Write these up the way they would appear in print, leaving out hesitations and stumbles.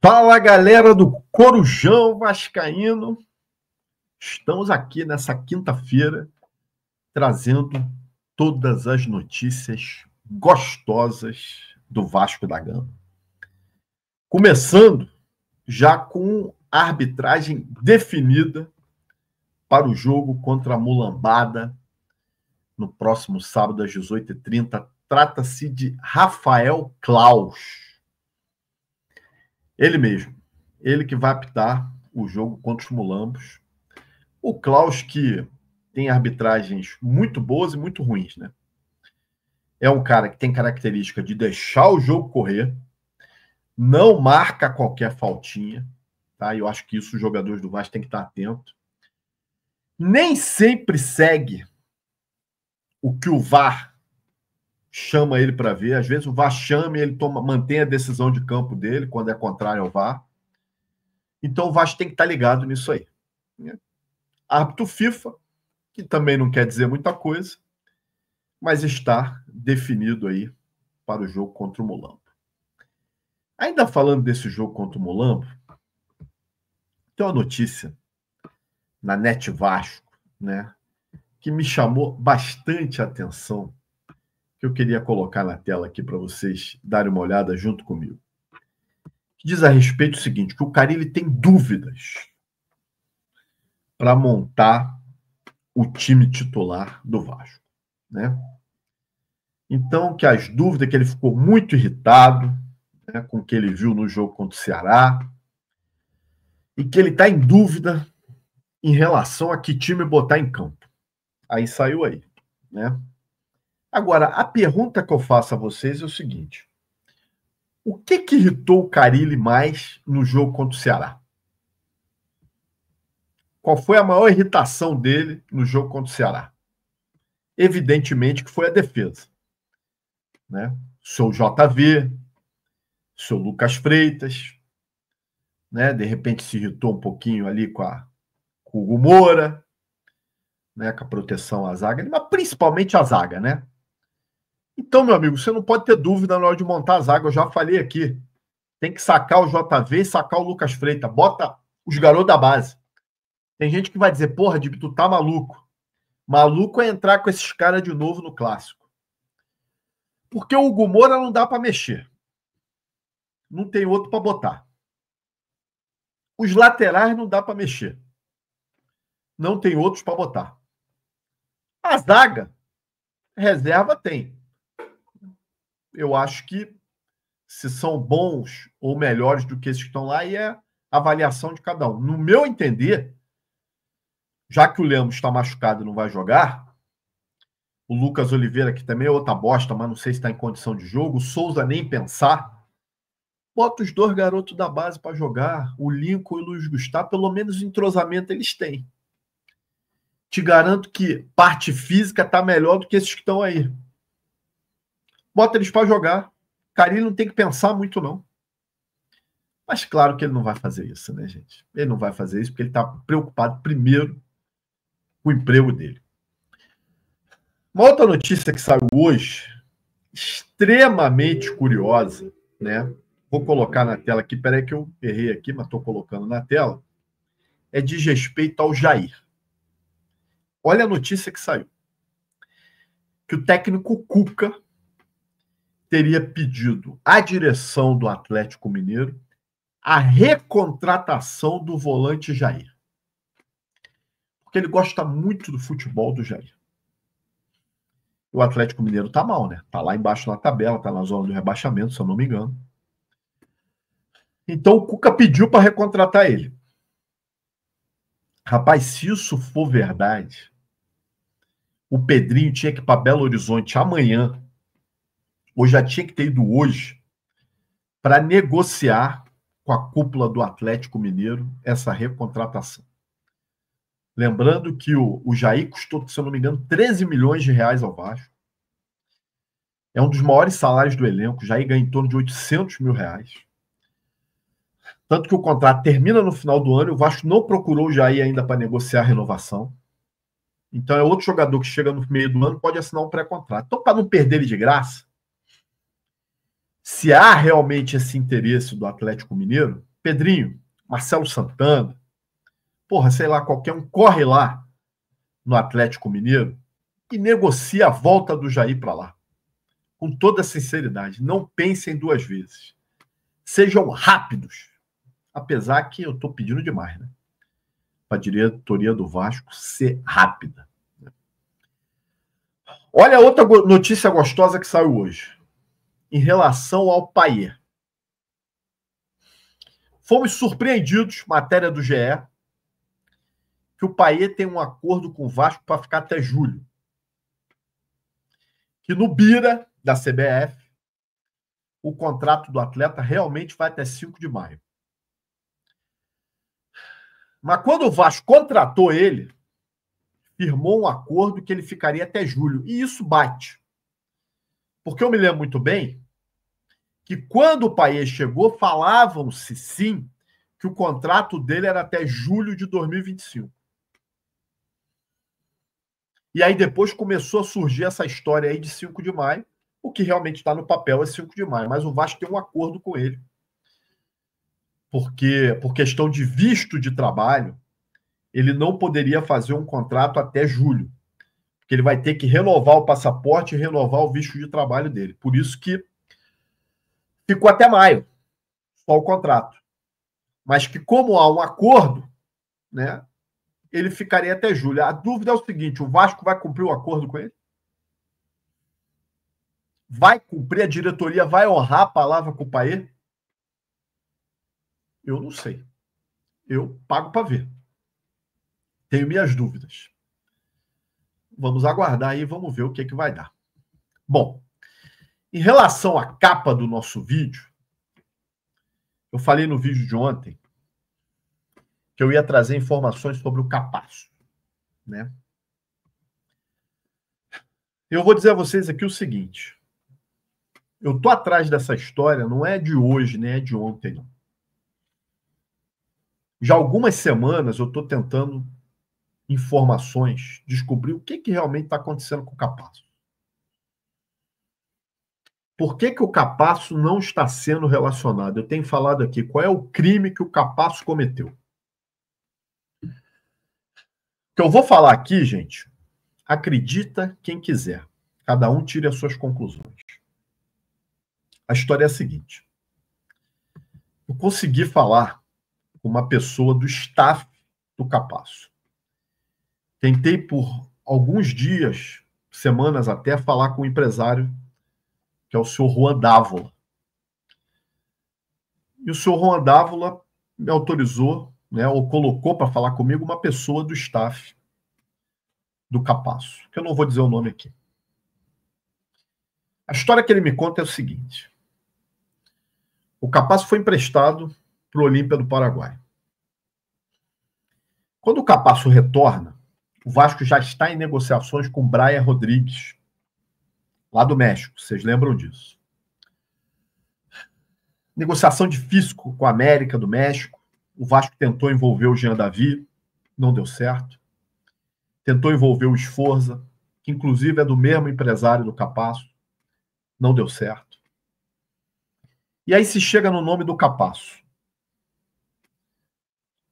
Fala, galera do Corujão Vascaíno. Estamos aqui nessa quinta-feira trazendo todas as notícias gostosas do Vasco da Gama. Começando já com a arbitragem definida para o jogo contra a Mulambada no próximo sábado às 18h30. Trata-se de Rafael Claus. Ele mesmo. Ele que vai apitar o jogo contra os Mulambos. O Claus, que tem arbitragens muito boas e muito ruins, né? É um cara que tem característica de deixar o jogo correr, não marca qualquer faltinha, tá? Eu acho que isso os jogadores do Vasco têm que estar atentos. Nem sempre segue o que o VAR chama ele para ver. Às vezes o VAR chama e ele mantém a decisão de campo dele quando é contrário ao VAR. Então o Vasco tem que estar ligado nisso aí. Árbitro FIFA, que também não quer dizer muita coisa, mas está definido aí para o jogo contra o Mulambo. Ainda falando desse jogo contra o Mulambo, tem uma notícia na Net Vasco, né, que me chamou bastante atenção, que eu queria colocar na tela aqui para vocês darem uma olhada junto comigo. Que diz a respeito do seguinte, que o Carille tem dúvidas para montar o time titular do Vasco, né? Então, que as dúvidas, que ele ficou muito irritado, né, com o que ele viu no jogo contra o Ceará, e que ele está em dúvida em relação a que time botar em campo. Aí saiu aí, né? Agora, a pergunta que eu faço a vocês é o seguinte: o que irritou o Carille mais no jogo contra o Ceará? Qual foi a maior irritação dele no jogo contra o Ceará? Evidentemente que foi a defesa, né? Seu JV, seu Lucas Freitas, né? De repente se irritou um pouquinho ali com o Hugo Moura, né? Com a proteção à zaga, mas principalmente a zaga, né? Então, meu amigo, você não pode ter dúvida na hora de montar a zaga. Eu já falei aqui. Tem que sacar o JV e sacar o Lucas Freitas. Bota os garotos da base. Tem gente que vai dizer, porra, Dib, tu tá maluco. Maluco é entrar com esses caras de novo no clássico. Porque o Hugo Moura não dá para mexer. Não tem outro para botar. Os laterais não dá para mexer. Não tem outros para botar. A zaga, reserva tem. Eu acho que se são bons ou melhores do que esses que estão lá, e é avaliação de cada um. No meu entender, já que o Lemos está machucado e não vai jogar, o Lucas Oliveira, que também é outra bosta, mas não sei se está em condição de jogo, o Souza nem pensar, bota os dois garotos da base para jogar, o Lincoln e o Luiz Gustavo, pelo menos entrosamento eles têm. Te garanto que parte física está melhor do que esses que estão aí. Bota eles para jogar. Carille não tem que pensar muito, não. Mas claro que ele não vai fazer isso, né, gente? Ele não vai fazer isso porque ele está preocupado primeiro com o emprego dele. Uma outra notícia que saiu hoje, extremamente curiosa, né? Vou colocar na tela aqui, peraí que eu errei aqui, mas estou colocando na tela, é de respeito ao Jair. Olha a notícia que saiu. Que o técnico Cuca teria pedido à direção do Atlético Mineiro a recontratação do volante Jair. Porque ele gosta muito do futebol do Jair. O Atlético Mineiro tá mal, né? Tá lá embaixo na tabela, tá na zona do rebaixamento, se eu não me engano. Então o Cuca pediu para recontratar ele. Rapaz, se isso for verdade, o Pedrinho tinha que ir para Belo Horizonte amanhã, ou já tinha que ter ido hoje, para negociar com a cúpula do Atlético Mineiro essa recontratação. Lembrando que o Jair custou, se eu não me engano, 13 milhões de reais ao Vasco. É um dos maiores salários do elenco. O Jair ganha em torno de 800 mil reais. Tanto que o contrato termina no final do ano e o Vasco não procurou o Jair ainda para negociar a renovação. Então é outro jogador que chega no meio do ano pode assinar um pré-contrato. Então, para não perder ele de graça, se há realmente esse interesse do Atlético Mineiro, Pedrinho, Marcelo Santana, porra, sei lá, qualquer um corre lá no Atlético Mineiro e negocia a volta do Jair para lá. Com toda sinceridade, não pensem duas vezes. Sejam rápidos. Apesar que eu estou pedindo demais, né? Para a diretoria do Vasco ser rápida. Olha outra notícia gostosa que saiu hoje. Em relação ao Payet. Fomos surpreendidos, matéria do GE, que o Payet tem um acordo com o Vasco para ficar até julho. Que no Bira, da CBF, o contrato do atleta realmente vai até 5 de maio. Mas quando o Vasco contratou ele, firmou um acordo que ele ficaria até julho. E isso bate. Porque eu me lembro muito bem que quando o Payet chegou, falavam-se sim que o contrato dele era até julho de 2025. E aí depois começou a surgir essa história aí de 5 de maio, o que realmente está no papel é 5 de maio, mas o Vasco tem um acordo com ele. Porque, por questão de visto de trabalho, ele não poderia fazer um contrato até julho. Porque ele vai ter que renovar o passaporte e renovar o visto de trabalho dele. Por isso que ficou até maio, só o contrato. Mas que como há um acordo, né, ele ficaria até julho. A dúvida é o seguinte, o Vasco vai cumprir o acordo com ele? Vai cumprir, a diretoria vai honrar a palavra com o Payet? Eu não sei. Eu pago para ver. Tenho minhas dúvidas. Vamos aguardar aí, vamos ver o que vai dar. Bom, em relação à capa do nosso vídeo, eu falei no vídeo de ontem que eu ia trazer informações sobre o Capasso, né? Eu vou dizer a vocês aqui o seguinte, eu tô atrás dessa história, não é de hoje, nem é de ontem, não. Já há algumas semanas eu estou tentando informações, descobrir o que realmente está acontecendo com o Capasso. Por que o Capasso não está sendo relacionado? Eu tenho falado aqui, qual é o crime que o Capasso cometeu? O que eu vou falar aqui, gente, acredita quem quiser. Cada um tire as suas conclusões. A história é a seguinte. Eu consegui falar com uma pessoa do staff do Capasso. Tentei por alguns dias, semanas até, falar com um empresário, que é o senhor Juan Dávola. E o senhor Juan Dávola me autorizou, né, ou colocou para falar comigo uma pessoa do staff do Capasso, que eu não vou dizer o nome aqui. A história que ele me conta é o seguinte. O Capasso foi emprestado para o Olímpia do Paraguai. Quando o Capasso retorna, o Vasco já está em negociações com o Brian Rodrigues, lá do México, vocês lembram disso. Negociação difícil com a América do México. O Vasco tentou envolver o Jean Davi, não deu certo. Tentou envolver o Sforza, que inclusive é do mesmo empresário do Capasso, não deu certo. E aí se chega no nome do Capasso.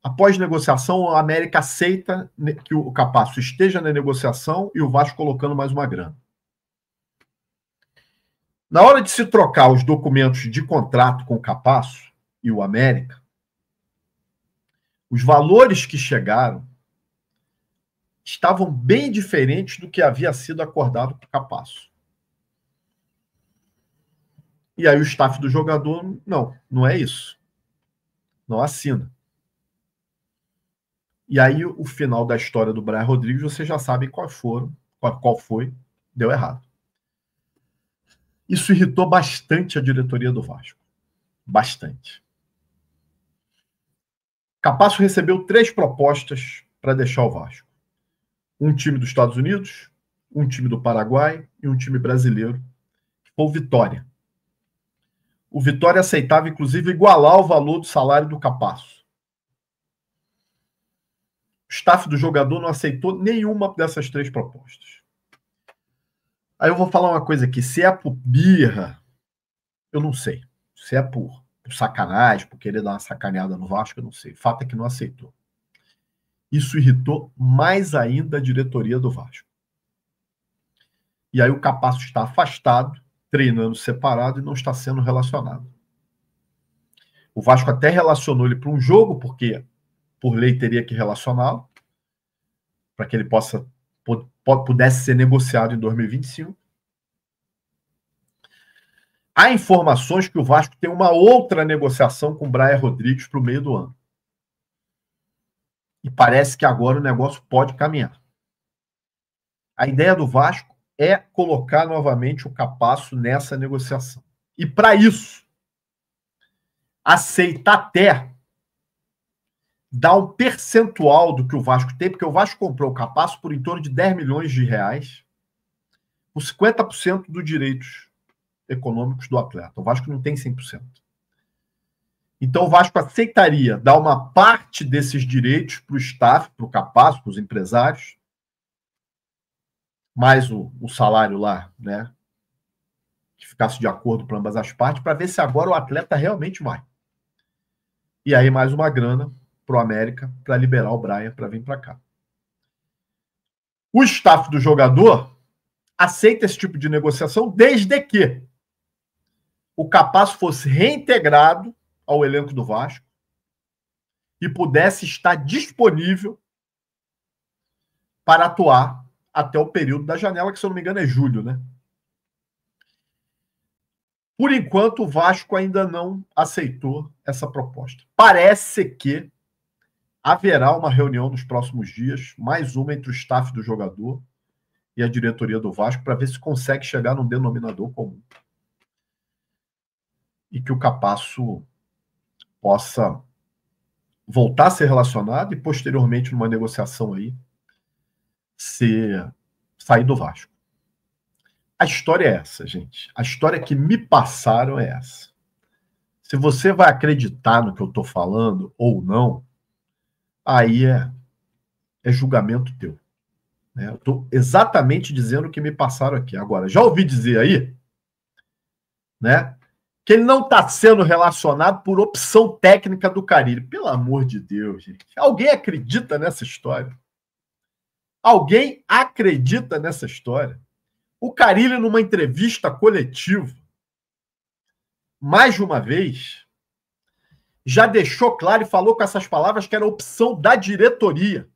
Após negociação, a América aceita que o Capasso esteja na negociação e o Vasco colocando mais uma grana. Na hora de se trocar os documentos de contrato com o Capasso e o América, os valores que chegaram estavam bem diferentes do que havia sido acordado com o Capasso. E aí o staff do jogador, não é isso. Não assina. E aí o final da história do Brian Rodrigues, vocês já sabem qual foi, deu errado. Isso irritou bastante a diretoria do Vasco. Bastante. Capasso recebeu 3 propostas para deixar o Vasco. Um time dos Estados Unidos, um time do Paraguai e um time brasileiro, que foi o Vitória. O Vitória aceitava, inclusive, igualar o valor do salário do Capasso. O staff do jogador não aceitou nenhuma dessas 3 propostas. Aí eu vou falar uma coisa aqui. Se é por birra, eu não sei. Se é por por sacanagem, por querer dar uma sacaneada no Vasco, eu não sei. O fato é que não aceitou. Isso irritou mais ainda a diretoria do Vasco. E aí o Capasso está afastado, treinando separado e não está sendo relacionado. O Vasco até relacionou ele para um jogo, porque por lei teria que relacioná-lo, para que ele pudesse ser negociado em 2025. Há informações que o Vasco tem uma outra negociação com o Brian Rodrigues para o meio do ano. E parece que agora o negócio pode caminhar. A ideia do Vasco é colocar novamente o Capasso nessa negociação. E para isso, aceita até dar um percentual do que o Vasco tem, porque o Vasco comprou o Capasso por em torno de 10 milhões de reais, por 50% dos direitos econômicos do atleta. O Vasco não tem 100%. Então o Vasco aceitaria dar uma parte desses direitos para o staff, para o Capasso, para os empresários, mais o salário lá, né? Que ficasse de acordo para ambas as partes, para ver se agora o atleta realmente vai. E aí mais uma grana para o América, para liberar o Brian para vir para cá. O staff do jogador aceita esse tipo de negociação desde que o Capasso fosse reintegrado ao elenco do Vasco e pudesse estar disponível para atuar até o período da janela, que, se eu não me engano, é julho, né? Por enquanto, o Vasco ainda não aceitou essa proposta. Parece que haverá uma reunião nos próximos dias, mais uma entre o staff do jogador e a diretoria do Vasco, para ver se consegue chegar num denominador comum. E que o Capasso possa voltar a ser relacionado e, posteriormente, numa negociação aí, sair do Vasco. A história é essa, gente. A história que me passaram é essa. Se você vai acreditar no que eu estou falando ou não, aí é julgamento teu. Né? Eu estou exatamente dizendo o que me passaram aqui. Agora, já ouvi dizer aí, né, que ele não está sendo relacionado por opção técnica do Carille. Pelo amor de Deus, gente. Alguém acredita nessa história? Alguém acredita nessa história? O Carille, numa entrevista coletiva, mais de uma vez, já deixou claro e falou com essas palavras que era opção da diretoria.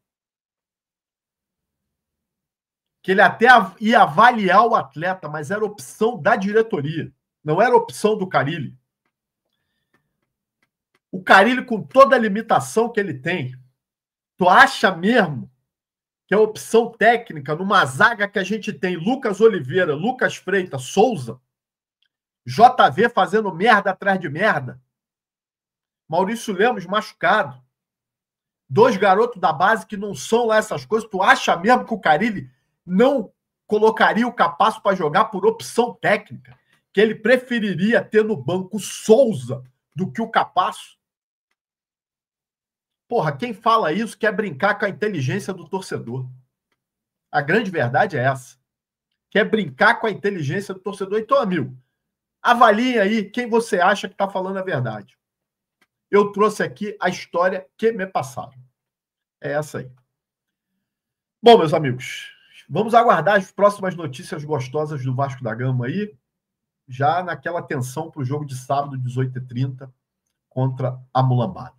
Que ele até ia avaliar o atleta, mas era opção da diretoria. Não era opção do Carille. O Carille, com toda a limitação que ele tem, tu acha mesmo que a opção técnica numa zaga que a gente tem Lucas Oliveira, Lucas Freitas, Souza, JV fazendo merda atrás de merda, Maurício Lemos machucado, 2 garotos da base que não são lá essas coisas, tu acha mesmo que o Carille não colocaria o Capasso para jogar por opção técnica? Que ele preferiria ter no banco Souza do que o Capasso? Porra, quem fala isso quer brincar com a inteligência do torcedor. A grande verdade é essa. Quer brincar com a inteligência do torcedor. Então, amigo, avalie aí quem você acha que está falando a verdade. Eu trouxe aqui a história que me passaram. É essa aí. Bom, meus amigos, vamos aguardar as próximas notícias gostosas do Vasco da Gama aí, já naquela tensão para o jogo de sábado, 18h30, contra a Mulambada.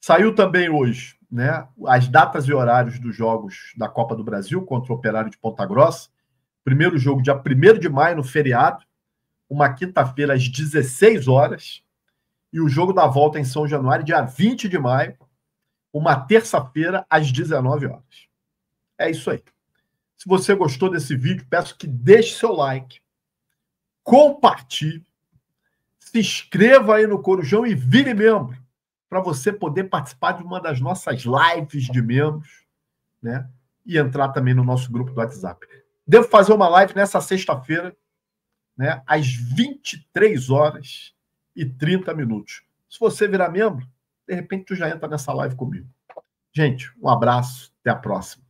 Saiu também hoje, né, as datas e horários dos jogos da Copa do Brasil contra o Operário de Ponta Grossa. Primeiro jogo, dia 1º de maio, no feriado, uma quinta-feira, às 16 horas. E o jogo da volta em São Januário, dia 20 de maio, uma terça-feira, às 19 horas. É isso aí. Se você gostou desse vídeo, peço que deixe seu like, compartilhe, se inscreva aí no Corujão e vire membro, para você poder participar de uma das nossas lives de membros, né? E entrar também no nosso grupo do WhatsApp. Devo fazer uma live nessa sexta-feira, né? Às 23h30. Se você virar membro, de repente tu já entra nessa live comigo. Gente, um abraço, até a próxima.